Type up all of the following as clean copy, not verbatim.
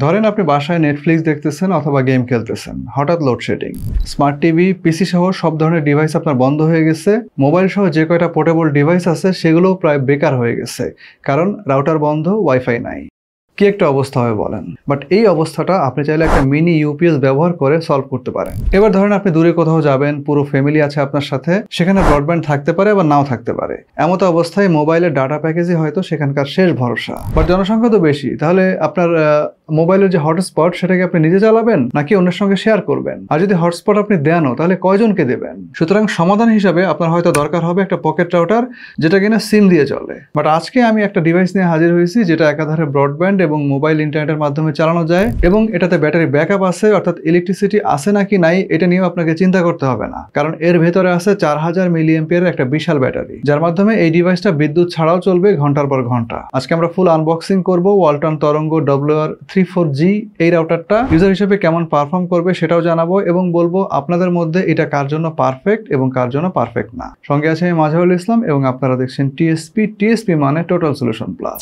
ধরেন আপনি বাসায় নেটফ্লিক্স দেখতেছেন অথবা গেম খেলতেছেন, হঠাৎ লোডশেডিং। স্মার্ট টিভি, পিসি সহ সব ধরনের ডিভাইস আপনার বন্ধ হয়ে গেছে। মোবাইল সহ যে কয়টা পোর্টেবল ডিভাইস আছে সেগুলোও প্রায় বেকার হয়ে গেছে, কারণ রাউটার বন্ধ, ওয়াইফাই নাই। কি একটা অবস্থা হবে বলেন। বাট এই অবস্থাটা আপনি চাইলে একটা মিনি ইউপিএস ব্যবহার করে সলভ করতে পারেন। এবার ধরেন আপনি দূরে কোথাও যাবেন, পুরো ফ্যামিলি আছে আপনার সাথে, সেখানে ব্রডব্যান্ড থাকতে পারে বা নাও থাকতে পারে। এমত অবস্থায় মোবাইলের ডাটা প্যাকেজই হয়তো সেখানকার শেষ ভরসা। বাট জনসংখ্যা তো বেশি, তাহলে আপনার মোবাইলের যে হটস্পট সেটাকে আপনি নিজে চালাবেন নাকি অন্যের সঙ্গে শেয়ার করবেন? আর যদি হটস্পট আপনি দেনও, তাহলে কয়জনকে দেবেন? সুতরাং সমাধান হিসাবে আপনার হয়তো দরকার হবে একটা পকেট রাউটার, যেটা কিনা সিম দিয়ে চলে। বাট আজকে আমি একটা ডিভাইস নিয়ে হাজির হয়েছি যেটা একাধারে ব্রডব্যান্ড এবং মোবাইল ইন্টারনেটের মাধ্যমে চালানো যায়, এবং এটাতে ব্যাটারি ব্যাকআপ আছে, অর্থাৎ ইলেকট্রিসিটি আছে নাকি নাই এটা নিয়েও আপনাকে চিন্তা করতে হবে না, কারণ এর ভেতরে আছে 4000 মিলিঅ্যাম্পিয়ারের একটা বিশাল ব্যাটারি, যার মাধ্যমে এই ডিভাইসটা বিদ্যুৎ ছাড়াও চলবে ঘন্টার পর ঘন্টা। আজকে আমরা ফুল আনবক্সিং করব ওয়ালটন তরঙ্গ WR34G। এই রাউটারটা ইউজার হিসেবে কেমন পারফর্ম করবে সেটাও জানাবো, এবং বলবো আপনাদের মধ্যে এটা কার জন্য পারফেক্ট এবং কার জন্য পারফেক্ট না। সঙ্গে আছে আমি মাজহারুল ইসলাম, এবং আপনারা দেখছেন টিএসপি মানে টোটাল সলিউশন প্লাস।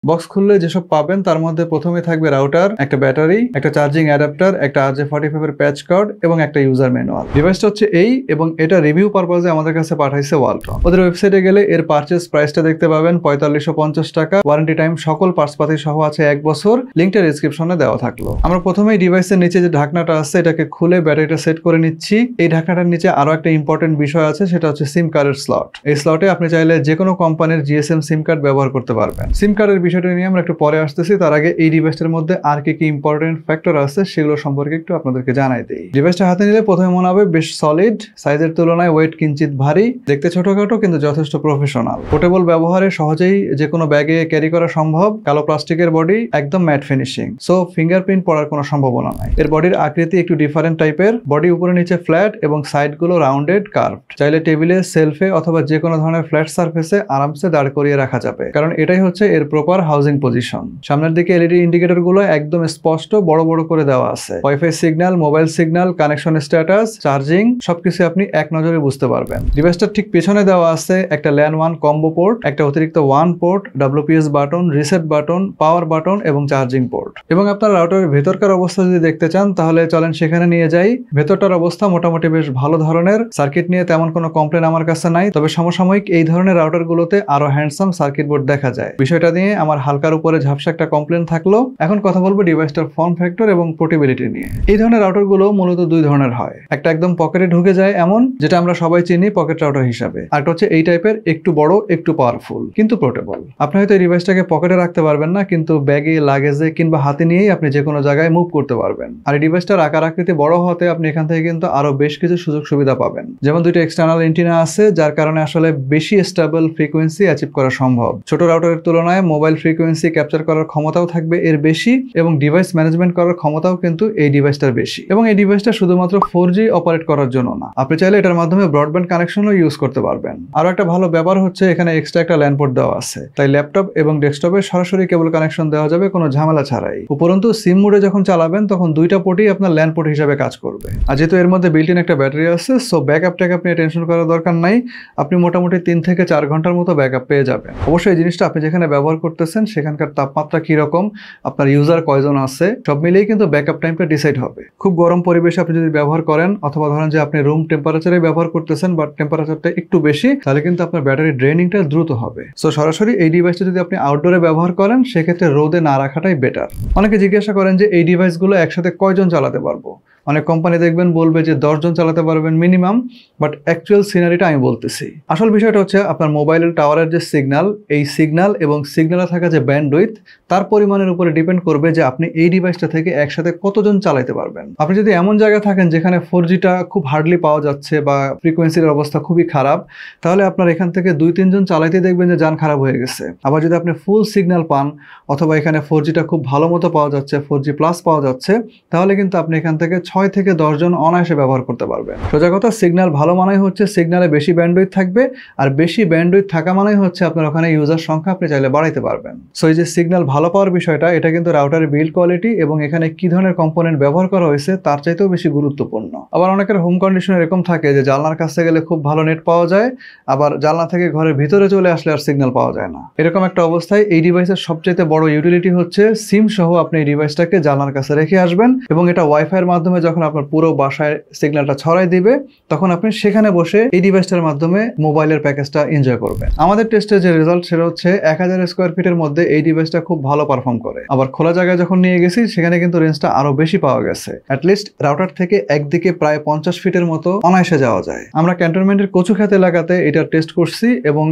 বক্স খুললে যেসব পাবেন তার মধ্যে প্রথমে থাকবে রাউটার, একটা ব্যাটারি, একটা চার্জিং অ্যাডাপ্টার, একটা RJ45 এর প্যাচ কার্ড এবং একটা ইউজার ম্যানুয়াল। ডিভাইসটা হচ্ছে এই, এবং এটা রিভিউ পারপাজে আমাদের কাছে পাঠাইছে ওয়ালটন। ওদের ওয়েবসাইটে গেলে এর পারচেজ প্রাইসটা দেখতে পাবেন 4550 টাকা। ওয়ারেন্টি টাইম সকল পার্টসপাতি সহ আছে 1 বছর। লিংকটা ডেসক্রিপশনে দেওয়া থাকলো। আমরা প্রথমেই ডিভাইসের নিচে যে ঢাকনাটা আছে এটাকে খুলে ব্যাটারিটা সেট করে নিচ্ছি। এই ঢাকনাটার নিচে আরো একটা ইম্পর্টেন্ট বিষয় আছে, সেটা হচ্ছে সিম কার্ডের স্লট। এই স্লটে আপনি চাইলে যে কোনো কোম্পানির GSM সিম কার্ড ব্যবহার করতে পারবেন। সিম কার্ডের বিষয়টা নিয়ে আমরা একটু পরে আসতেছি, তার আগে এই ডিভাইসটার মধ্যে আর কি ইম্পর্টেন্ট ফ্যাক্টর আছে সেগুলো সম্পর্কে একটু আপনাদেরকে জানাই দেই। ডিভাইসটা হাতে নিলে প্রথমে মনে হবে বেশ সলিড, সাইজের তুলনায় ওয়েট কিঞ্চিত ভারী, দেখতে ছোটখাটো কিন্তু যথেষ্ট প্রফেশনাল। পোর্টেবল ব্যবহারে সহজেই যে কোনো ব্যাগে ক্যারি করা সম্ভব। কালো প্লাস্টিকের বডি, একদম ম্যাট ফিনিশিং, সো ফিঙ্গারপ্রিন্ট পড়ার কোনো সম্ভাবনা নাই। এর বডির আকৃতি একটু ডিফারেন্ট টাইপের, বডি উপরে নিচে ফ্ল্যাট এবং সাইডগুলো রাউন্ডেড কার্ভড। চাইলে টেবিলে, সেলফে অথবা যে কোনো ধরনের ফ্ল্যাট সারফেসে আরামসে দাঁড় করিয়ে রাখা যাবে, কারণ এটাই হচ্ছে এর প্রপার হাউজিং পজিশন। সামনের দিকে এলইডি ইন্ডিকেটর গুলো একদম স্পষ্ট বড় বড় করে দেওয়া আছে। Wifi signal, mobile signal, connection status, charging সবকিছু আপনি এক নজরে বুঝতে পারবেন। ডিভাইসটার ঠিক পেছনে দেওয়া আছে একটা LAN 1 কম্বো পোর্ট, একটা অতিরিক্ত 1 port, WPS button, reset button, power button এবং চার্জিং পোর্ট। এবং আপনার রাউটারের ভেতরকার অবস্থা যদি দেখতে চান তাহলে চলেন সেখানে নিয়ে যাই। ভেতরটার অবস্থা মোটামুটি বেশ ভালো ধরনের। সার্কিট নিয়ে তেমন কোনো কমপ্লেন আমার কাছে নাই, তবে সমসাময়িক এই ধরনের রাউটার গুলোতে আরো হ্যান্ডসাম সার্কিট বোর্ড দেখা যায়। বিষয়টা নিয়ে আমার হালকার উপরে ঝাপসা একটা কমপ্লেন থাকলো। এখন কথা বলবো ডিভাইসটার ফর্ম ফ্যাক্টর এবং পোর্টেবিলিটি নিয়ে। এই ধরনের রাউটার গুলো মূলত দুই ধরনের হয়। একটা একদম পকেটে ঢুকে যায় এমন, যেটা আমরা সবাই চিনি পকেট রাউটার হিসাবে। আর একটা হচ্ছে এই টাইপের, একটু বড়, একটু পাওয়ারফুল কিন্তু পোর্টেবল। আপনি হয়তো এই ডিভাইসটাকে পকেটে রাখতে পারবেন না, কিন্তু ব্যাগে, লাগেজে কিংবা হাতে নিয়েই আপনি যে কোনো জায়গায় মুভ করতে পারবেন। আর এই ডিভাইসটার আকার আকৃতি বড় হতে আপনি এখান থেকে কিন্তু আরো বেশ কিছু সুযোগ সুবিধা পাবেন। যেমন দুইটা এক্সটার্নাল এন্টিনা আছে, যার কারণে আসলে বেশি স্টেবল ফ্রিকোয়েন্সি অ্যাচিভ করা সম্ভব। ছোট রাউটারের তুলনায় মোবাইল ফ্রিকোয়েন্সি ক্যাপচার করার ক্ষমতাও থাকবে এর বেশি, এবং ডিভাইস ম্যানেজমেন্ট করার ক্ষমতাও কিন্তু এই ডিভাইসটার বেশি। এবং এই ডিভাইসটা শুধুমাত্র 4G অপারেট করার জন্য না, আপনি চাইলে এটার মাধ্যমে ব্রডব্যান্ড কানেকশনও ইউজ করতে পারবেন। আরো একটা ভালো ব্যাপার হচ্ছে এখানে এক্সট্রা একটা LAN পোর্ট দেওয়া আছে, তাই ল্যাপটপ এবং ডেস্কটপে সরাসরি কেবল কানেকশন দেওয়া যাবে কোনো ঝামেলা ছাড়াই। উপরন্তু সিম মোডে যখন চালাবেন তখন দুইটা পোর্টই আপনার LAN পোর্ট হিসেবে কাজ করবে। আর যেহেতু এর মধ্যে বিল্ট ইন একটা ব্যাটারি আছে, সো ব্যাকআপ ট্যাকআপ নিয়ে টেনশন করার দরকার নাই। আপনি মোটামুটি 3 থেকে 4 ঘন্টার মতো ব্যাকআপ পেয়ে যাবেন। অবশ্যই এই জিনিসটা আপনি যেখানে ব্যবহার করতেছেন সেখানকার তাপমাত্রা কিরকম, আপনার ইউজার কয়জন আছে, সব মিলিয়ে কিন্তু ব্যাকআপ টাইমটা ডিসাইড হবে। খুব গরম পরিবেশে আপনি যদি ব্যবহার করেন, অথবা ধরেন যে আপনি রুম টেম্পারেচারে ব্যবহার করতেছেন বাট টেম্পারেচারটা একটু বেশি, তাহলে কিন্তু আপনার ব্যাটারি ড্রেনিংটা দ্রুত হবে। সো সরাসরি এই ডিভাইসটা যদি আপনি আউটডোরে ব্যবহার করেন সেক্ষেত্রে রোদে না রাখাটাই বেটার। অনেকে জিজ্ঞাসা করেন যে এই ডিভাইসগুলো একসাথে কয়জন চালাতে পারবো। অনেক কোম্পানি দেখবেন বলবে যে 10 জন চালাতে পারবেন মিনিমাম, বাট অ্যাকচুয়াল সিনারিটা আমি বলতেছি। আসল বিষয়টা হচ্ছে আপনার মোবাইলের টাওয়ারের যে সিগন্যাল, এই সিগন্যাল এবং সিগন্যালে থাকা যে ব্যান্ডউইথ, তার পরিমাণের উপরে ডিপেন্ড করবে যে আপনি এই ডিভাইসটা থেকে একসাথে কতজন চালাতে পারবেন। আপনি যদি এমন জায়গায় থাকেন যেখানে 4Gটা খুব হার্ডলি পাওয়া যাচ্ছে বা ফ্রিকোয়েন্সির অবস্থা খুবই খারাপ, তাহলে আপনার এখান থেকে 2-3 জন চালাইতে দেখবেন যে যান খারাপ হয়ে গেছে। আবার যদি আপনি ফুল সিগন্যাল পান, অথবা এখানে 4Gটা খুব ভালো মতো পাওয়া যাচ্ছে, 4G প্লাস পাওয়া যাচ্ছে, তাহলে কিন্তু আপনি এখান থেকে 6 6 থেকে 10 জন অনায়াসে ব্যবহার করতে পারবেন। সোজা কথা, সিগন্যাল ভালো মানেই হচ্ছে সিগন্যালে বেশি ব্যান্ডউইথ থাকবে, আর বেশি ব্যান্ডউইথ থাকা মানেই হচ্ছে আপনার ওখানে ইউজার সংখ্যা আপনি চাইলে বাড়াইতে পারবেন। সো এই যে সিগন্যাল ভালো পাওয়ার বিষয়টা, এটা কিন্তু রাউটারের বিল্ড কোয়ালিটি এবং এখানে কি ধরনের কম্পোনেন্ট ব্যবহার করা হয়েছে তার চাইতেও বেশি গুরুত্বপূর্ণ। আবার অনেকের হোম কন্ডিশন এরকম থাকে যে জানলার কাছে গেলে খুব ভালো নেট পাওয়া যায়, আবার জানলা থেকে ঘরের ভিতরে চলে আসলে আর সিগন্যাল পাওয়া যায় না। এরকম একটা অবস্থায় এই ডিভাইসের সবচেয়ে বড় ইউটিলিটি হচ্ছে সিম সহ আপনি এই ডিভাইসটাকে জানলার কাছে রেখে আসবেন এবং এটা ওয়াইফাই এর মাধ্যমে যখন আপনার পুরো বাসায় সিগন্যালটা ছড়াই দিবে তখন আপনি সেখানে বসে এই ডিভাইসটার মাধ্যমে মোবাইলের প্যাকেজটা এনজয় করবেন। আমাদের টেস্টে যে রেজাল্ট সেটা হচ্ছে 1000 স্কোয়ার ফিটের মধ্যে এই ডিভাইসটা খুব ভালো পারফর্ম করে। আবার খোলা জায়গায় যখন নিয়ে গেছি সেখানে কিন্তু রেঞ্জটা আরো বেশি পাওয়া গেছে। অ্যাটলিস্ট রাউটার থেকে একদিকে প্রায় 50 ফিটের মতো অনায়াসে যাওয়া যায়। আমরা ক্যান্টনমেন্টের কচুক্ষেত এলাকাতে এটা টেস্ট করছি এবং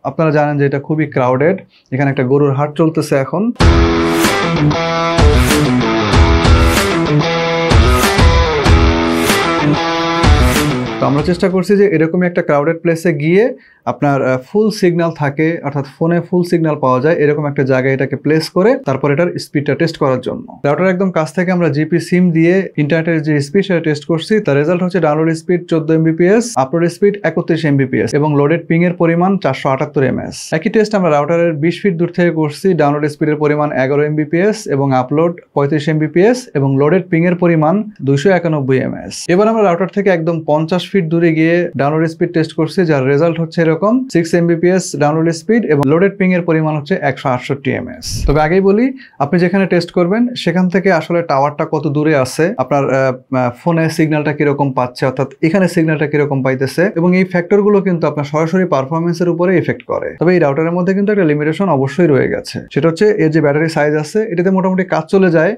আপনারা জানেন যে এটা খুবই ক্রাউডেড। এখানে একটা গরুর হাট চলতেছে এখন। তো আমরা চেষ্টা করছি যে এরকমই একটা ক্রাউডেড প্লেসে গিয়ে আপনার ফুল সিগন্যাল থাকে, অর্থাৎ ফোনে ফুল সিগন্যাল পাওয়া যায় এরকম একটা জায়গায় এটাকে প্লেস করে তারপর এটার স্পিডটা টেস্ট করার জন্য। রাউটার একদম কাছ থেকে আমরা জিপি সিম দিয়ে ইন্টারনেটের যে স্পিড সেটা টেস্ট করছি। তার রেজাল্ট হচ্ছে download speed 14 Mbps, upload speed 31 Mbps এবং লোডেড পিং এর পরিমাণ 478 এমএস। একই টেস্ট আমরা রাউটারের 20 ফিট দূর থেকে করছি। ডাউনলোড স্পিডের পরিমাণ 11 এমবিপিএস এবং আপলোড 35 এমবিপিএস এবং লোডেড পিং এর পরিমাণ 291 এমএস। এবার আমরা রাউটার থেকে একদম 50 ফিট দূরে গিয়ে ডাউনলোড স্পিড টেস্ট করছি, যার রেজাল্ট হচ্ছে এরকম 6 এমবিপিএস ডাউনলোড স্পিড এবং লোডেড পিং এর পরিমাণ হচ্ছে 168 এমএস। তবে আগেই বলি, আপনি যেখানে টেস্ট করবেন সেখান থেকে আসলে টাওয়ারটা কত দূরে আছে, আপনার ফোনে সিগন্যালটা কিরকম পাচ্ছে, অর্থাৎ এখানে সিগন্যালটা কিরকম পাইতেছে, এবং এই ফ্যাক্টরগুলো কিন্তু আপনার সরাসরি পারফরমেন্সের উপরে ইফেক্ট করে। তবে এই রাউটারের মধ্যে কিন্তু একটা লিমিটেশন অবশ্যই রয়ে গেছে, সেটা হচ্ছে এর যে ব্যাটারি সাইজ আছে এটাতে মোটামুটি কাজ চলে যায়,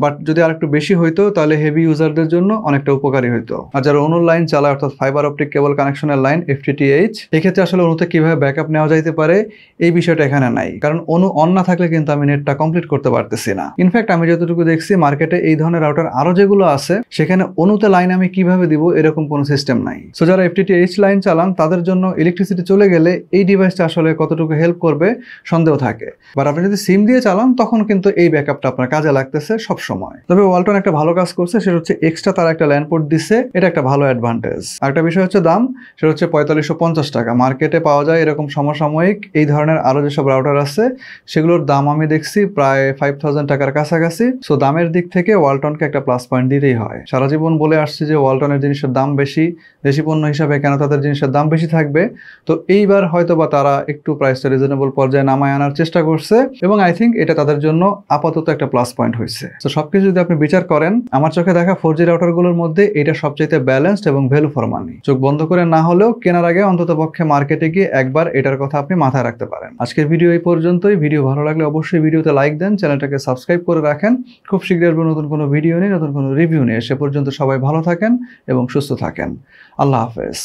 বাট যদি আর একটু বেশি হইতো তাহলে হেভি ইউজারদের জন্য অনেকটা উপকারী হইতো। আর যারা অনুর লাইন চালায়, অর্থাৎ ফাইবার অপটিক কেবল কানেকশনের লাইন FTTH, এক্ষেত্রে আসলে অনুতে কিভাবে ব্যাকআপ নেওয়া যাইতে পারে এই বিষয়টা এখানে নাই, কারণ অনু অন না থাকলে কিন্তু আমি নেটটা কমপ্লিট করতে পারতেছি না। ইনফ্যাক্ট আমি যতটুকু দেখছি মার্কেটে এই ধরনের রাউটার আরো যেগুলো আছে সেখানে অনুতে লাইন আমি কিভাবে দিব এরকম কোনো সিস্টেম নাই। সো যারা FTTH লাইন চালান তাদের জন্য ইলেকট্রিসিটি চলে গেলে এই ডিভাইসটা আসলে কতটুকু হেল্প করবে সন্দেহ থাকে। বাট আপনি যদি সিম দিয়ে চালান তখন কিন্তু এই ব্যাকআপটা আপনার কাজে লাগতেছে সব সময়। তবে ওয়ালটন একটা ভালো কাজ করছে, সেটা হচ্ছে এক্সট্রা তারা একটা ল্যান্ড পোর্ট দিচ্ছে, এটা একটা ভালো অ্যাডভান্টেজ। আরেকটা বিষয় হচ্ছে দাম, সেটা হচ্ছে 4550 টাকা। মার্কেটে পাওয়া যায় এরকম সমসাময়িক এই ধরনের আরো যেসব রাউটার আছে সেগুলোর দাম আমি দেখছি প্রায় 5000 টাকার কাছাকাছি। সো দামের দিক থেকে ওয়ালটনকে একটা প্লাস পয়েন্ট দিতেই হয়। সারা জীবন বলে আসছে যে ওয়ালটনের জিনিসের দাম বেশি, দেশি পণ্য হিসাবে কেন তাদের জিনিসের দাম বেশি থাকবে। তো এইবার হয়তো বা তারা একটু প্রাইসটা রিজনেবল পর্যায়ে নামায় আনার চেষ্টা করছে এবং আই থিঙ্ক এটা তাদের জন্য আপাতত একটা প্লাস পয়েন্ট হয়েছে। তো সবকিছু যদি আপনি বিচার করেন, আমার চোখে দেখা 4G রাউটারগুলোর মধ্যে এটা সবচেয়ে ব্যালেন্সড এবং ভ্যালু ফর মানি। চোখ বন্ধ করে না হলেও কেনার আগে অন্তত পক্ষে মার্কেটে গিয়ে একবার এটার কথা আপনি মাথায় রাখতে পারেন। আজকের ভিডিও এই পর্যন্তই। ভিডিও ভালো লাগলে অবশ্যই ভিডিওতে লাইক দেন, চ্যানেলটাকে সাবস্ক্রাইব করে রাখেন। খুব শীঘ্রই নতুন কোনো ভিডিও নিয়ে, নতুন কোনো রিভিউ নিয়ে। সে পর্যন্ত সবাই ভালো থাকেন এবং সুস্থ থাকেন। আল্লাহ হাফেজ।